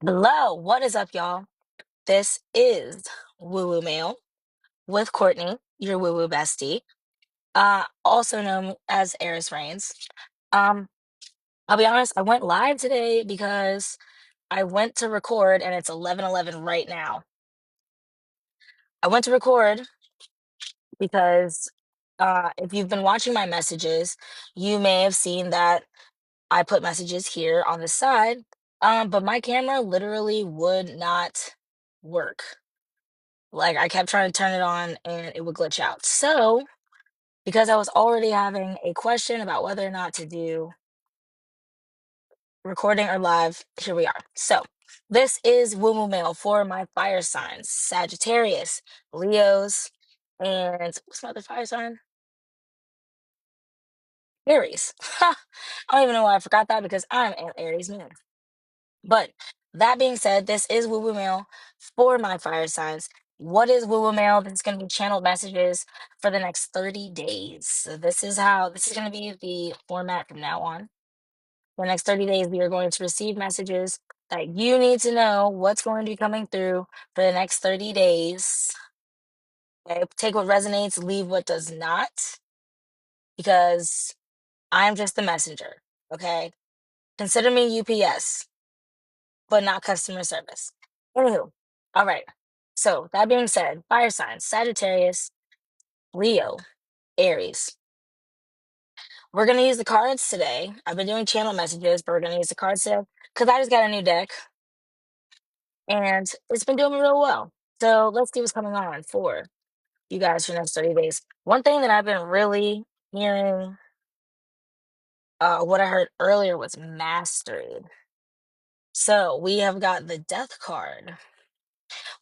Hello, what is up, y'all? This is Woo Woo Mail with Courtney, your woo woo bestie, also known as Aries Reigns. Um, I'll be honest, I went live today because I went to record and it's 11:11 right now. I went to record because if you've been watching my messages, you may have seen that I put messages here on the side, but my camera literally would not work. Like, I kept trying to turn it on and it would glitch out. So, because I was already having a question about whether or not to do recording or live, here we are. So, this is Woo Woo Mail for my fire signs: Sagittarius, Leos, and what's my other fire sign? Aries. I don't even know why I forgot that because I'm an Aries moon. But that being said, this is Woo Woo Mail for my fire signs. What is Woo Woo Mail? This is going to be channeled messages for the next 30 days. So this is going to be the format from now on. For the next 30 days, we are going to receive messages that you need to know what's going to be coming through for the next 30 days. Okay? Take what resonates, leave what does not, because I'm just the messenger. Okay. Consider me UPS, but not customer service. Anywho, all right. So that being said, fire signs: Sagittarius, Leo, Aries. We're gonna use the cards today. I've been doing channel messages, but we're gonna use the cards today because I just got a new deck and it's been doing real well. So let's see what's coming on for you guys for the next 30 days. One thing that I've been really hearing, what I heard earlier was mastery. So we have got the death card,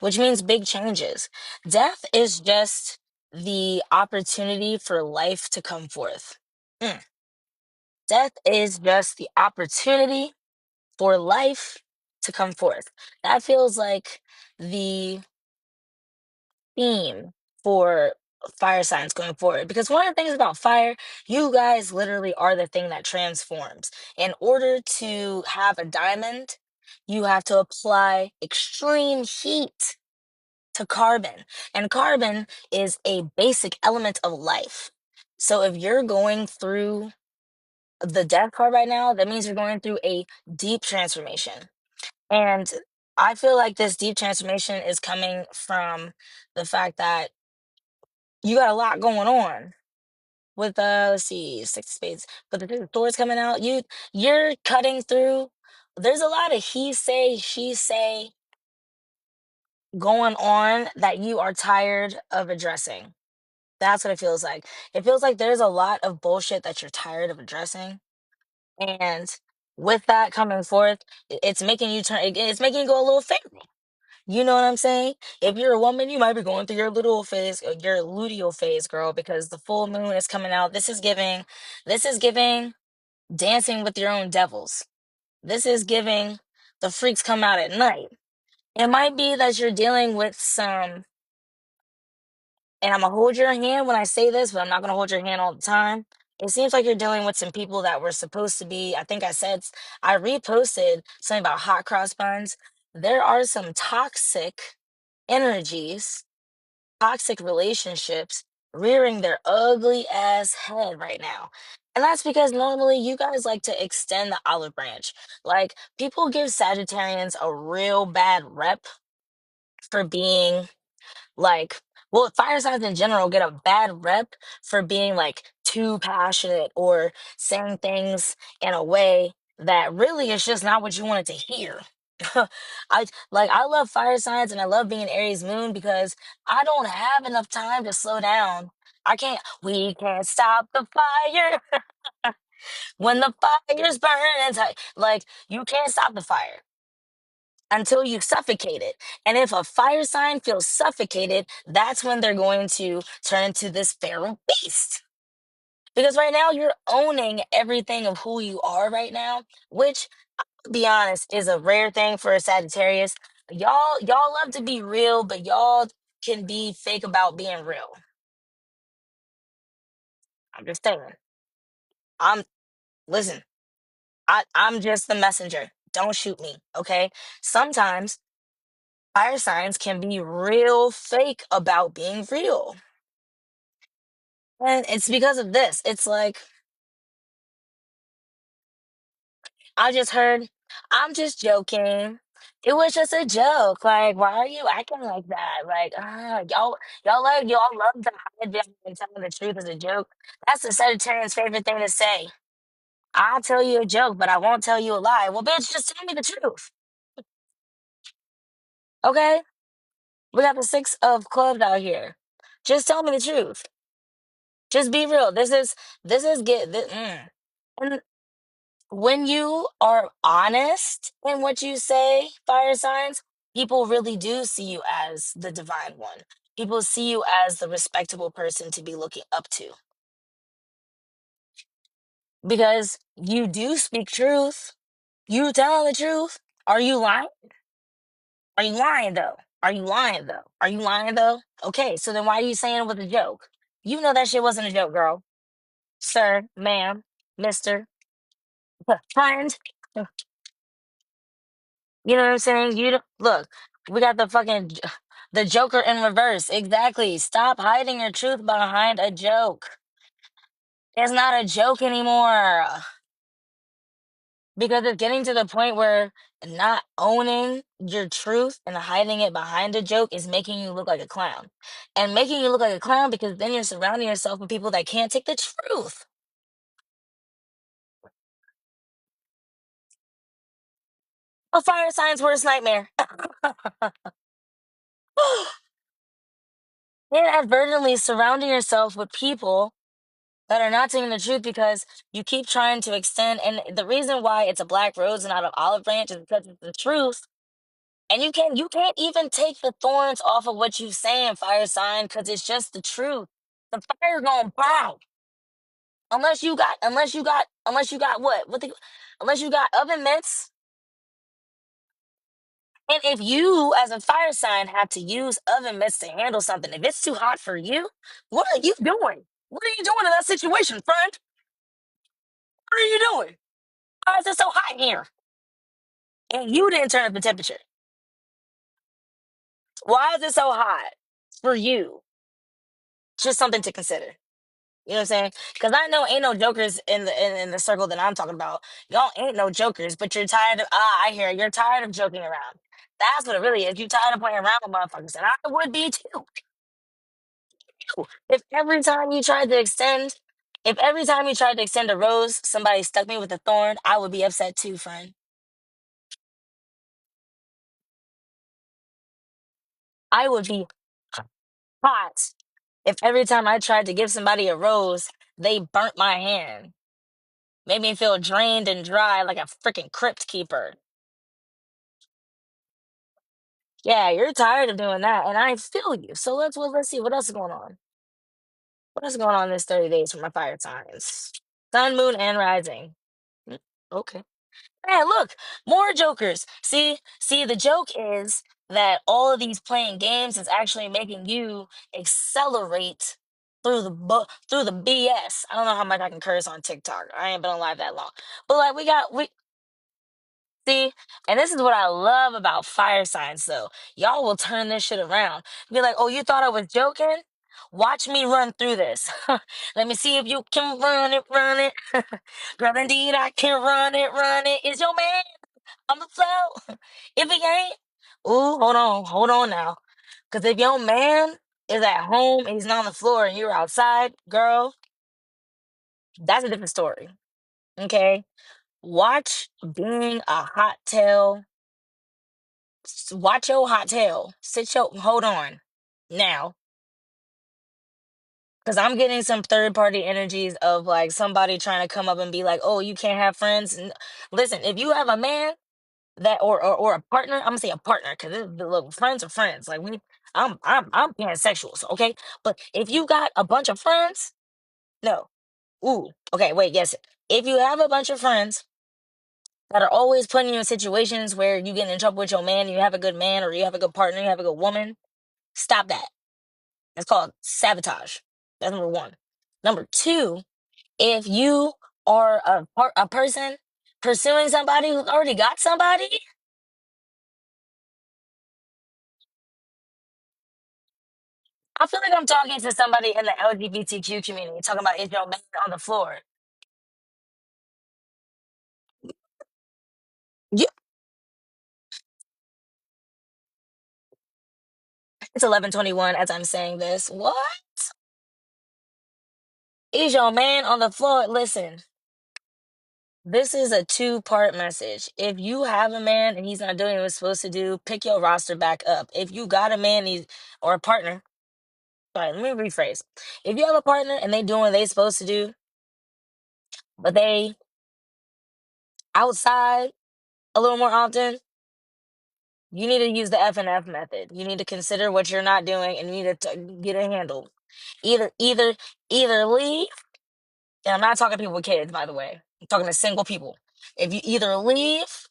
which means big changes. Death is just the opportunity for life to come forth. Mm. Death is just the opportunity for life to come forth. That feels like the theme for fire signs going forward. Because one of the things about fire, you guys literally are the thing that transforms. In order to have a diamond, you have to apply extreme heat to carbon. And carbon is a basic element of life. So if you're going through the death card right now, that means you're going through a deep transformation. And I feel like this deep transformation is coming from the fact that you got a lot going on with let's see, six of spades, but the swords coming out. You're cutting through. There's a lot of he say, she say going on that you are tired of addressing. That's what it feels like. It feels like there's a lot of bullshit that you're tired of addressing. And with that coming forth, it's making you it's making you go a little feral. You know what I'm saying? If you're a woman, you might be going through your luteal phase, your luteal phase, girl, because the full moon is coming out. This is giving dancing with your own devils. This is giving the freaks come out at night. It might be that you're dealing with some, and I'm gonna hold your hand when I say this, but I'm not gonna hold your hand all the time. It seems like you're dealing with some people that were supposed to be. I think I reposted something about hot cross buns. There are some toxic energies, toxic relationships rearing their ugly ass head right now. And that's because normally you guys like to extend the olive branch. Like, people give Sagittarians a real bad rep for being like, well, fire signs in general get a bad rep for being like too passionate or saying things in a way that really is just not what you wanted to hear. I love fire signs and I love being Aries moon because I don't have enough time to slow down. We can't stop the fire when the fire's burning. Like, you can't stop the fire until you suffocate it. And if a fire sign feels suffocated, that's when they're going to turn into this feral beast. Because right now you're owning everything of who you are right now, which, to be honest, is a rare thing for a Sagittarius. Y'all love to be real, but y'all can be fake about being real. I'm just saying. I'm Listen, I'm just the messenger. Don't shoot me, okay? Sometimes fire signs can be real fake about being real. And it's because of this. It's like, I just heard, I'm just joking. It was just a joke. Like, why are you acting like that? Like, y'all love to hide behind telling the truth as a joke. That's the Sagittarian's favorite thing to say. I'll tell you a joke, but I won't tell you a lie. Well, bitch, just tell me the truth. Okay? We got the six of clubs out here. Just tell me the truth. Just be real. This is get this, and when you are honest in what you say, fire signs, people really do see you as the divine one. People see you as the respectable person to be looking up to because you do speak truth. You tell the truth. Are you lying? Are you lying though? Are you lying though? Are you lying though? Okay, so then why are you saying it with a joke? You know that shit wasn't a joke, girl. Sir, ma'am, mister, friend. You know what I'm saying? You don't, look, we got the Joker in reverse. Exactly. Stop hiding your truth behind a joke. It's not a joke anymore. Because it's getting to the point where not owning your truth and hiding it behind a joke is making you look like a clown. And making you look like a clown because then you're surrounding yourself with people that can't take the truth. A fire sign's worst nightmare. Inadvertently surrounding yourself with people that are not telling the truth because you keep trying to extend. And the reason why it's a black rose and not an olive branch is because it's the truth. And you can't even take the thorns off of what you saying, fire sign, because it's just the truth. The fire gonna burn unless you got unless you got oven mitts. And if you, as a fire sign, have to use oven mitts to handle something, if it's too hot for you, what are you doing? What are you doing in that situation, friend? What are you doing? Why is it so hot here? And you didn't turn up the temperature. Why is it so hot for you? Just something to consider. You know what I'm saying? Because I know ain't no jokers in the circle that I'm talking about. Y'all ain't no jokers, but you're tired of I hear it. You're tired of joking around. That's what it really is. You tired of playing around with motherfuckers, and I would be too. If every time you tried to extend, if every time you tried to extend a rose, somebody stuck me with a thorn, I would be upset too, friend. I would be hot if every time I tried to give somebody a rose, they burnt my hand. Made me feel drained and dry like a freaking crypt keeper. Yeah, you're tired of doing that, and I feel you. So let's see what else is going on. What is going on this 30 days for my fire signs? Sun, moon, and rising. Mm, okay. Man, look, more jokers. See, the joke is that all of these playing games is actually making you accelerate through the BS. I don't know how much I can curse on TikTok. I ain't been on live that long. But like we see, and this is what I love about fire signs though. Y'all will turn this shit around. Be like, "Oh, you thought I was joking? Watch me run through this. Let me see if you can run it, run it. Girl, indeed I can run it, run it. Is your man on the floor? If he ain't, ooh, hold on now. Because if your man is at home and he's not on the floor and you're outside, girl, that's a different story. Okay? Watch being a hot tail. Watch your hot tail. Hold on. Now, because I'm getting some third party energies of like somebody trying to come up and be like, oh, you can't have friends. Listen, if you have a man that or a partner, I'm gonna say a partner because look, friends are friends. Like I'm pansexual, so okay. But if you got a bunch of friends, no. Ooh, okay, wait, yes. If you have a bunch of friends that are always putting you in situations where you get in trouble with your man, you have a good man or you have a good partner, you have a good woman, stop that. That's called sabotage. That's number one. Number two, if you are a person pursuing somebody who's already got somebody? I feel like I'm talking to somebody in the LGBTQ community, talking about is your man on the floor. You, it's 11:21 as I'm saying this. What? Is your man on the floor? Listen, this is a two-part message. If you have a man and he's not doing what he's supposed to do, pick your roster back up. If you got a man or a partner, sorry, let me rephrase. If you have a partner and they doing what they supposed to do, but they outside a little more often, you need to use the F and F method. You need to consider what you're not doing and you need to get it handled. Either, either, either leave. And I'm not talking to people with kids, by the way. I'm talking to single people. If you either leave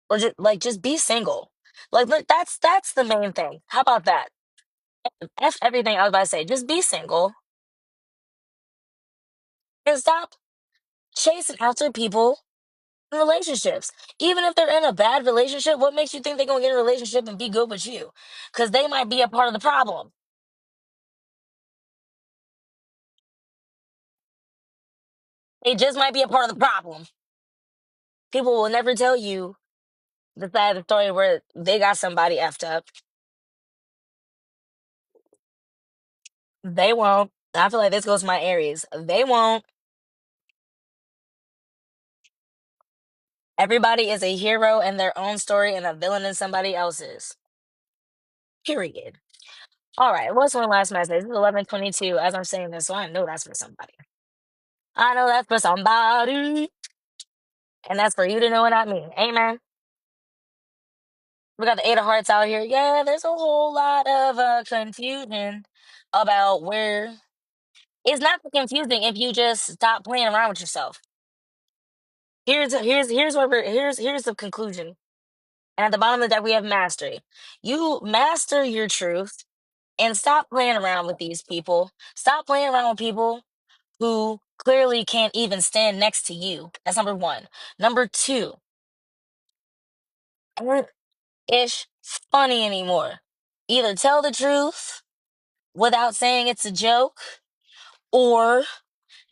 or just be single. Like look, that's the main thing. How about that? F everything I was about to say. Just be single and stop chasing after people in relationships. Even if they're in a bad relationship, what makes you think they're gonna get in a relationship and be good with you? Because they might be a part of the problem. They just might be a part of the problem. People will never tell you the side of the story where they got somebody effed up. They won't. I feel like this goes to my Aries. They won't. Everybody is a hero in their own story and a villain in somebody else's. Period. All right. What's one last message? This is 11:22. As I'm saying this, so I know that's for somebody. I know that's for somebody, and that's for you to know what I mean. Amen. We got the Eight of Hearts out here. Yeah, there's a whole lot of confusion about where. It's not confusing if you just stop playing around with yourself. Here's what here's the conclusion. And at the bottom of the deck, we have mastery. You master your truth and stop playing around with these people. Stop playing around with people who clearly can't even stand next to you. That's number one. Number two, aren't ish funny anymore. Either tell the truth without saying it's a joke, or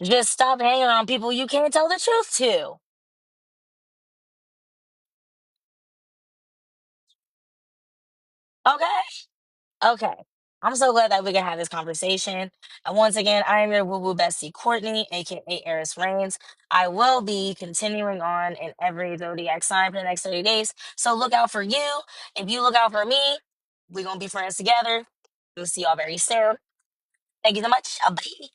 just stop hanging around people you can't tell the truth to. Okay? Okay. I'm so glad that we can have this conversation. And once again, I am your woo woo bestie, Courtney, aka Eris Reigns. I will be continuing on in every zodiac sign for the next 30 days. So look out for you. If you look out for me, we're going to be friends together. We'll see y'all very soon. Thank you so much. Bye.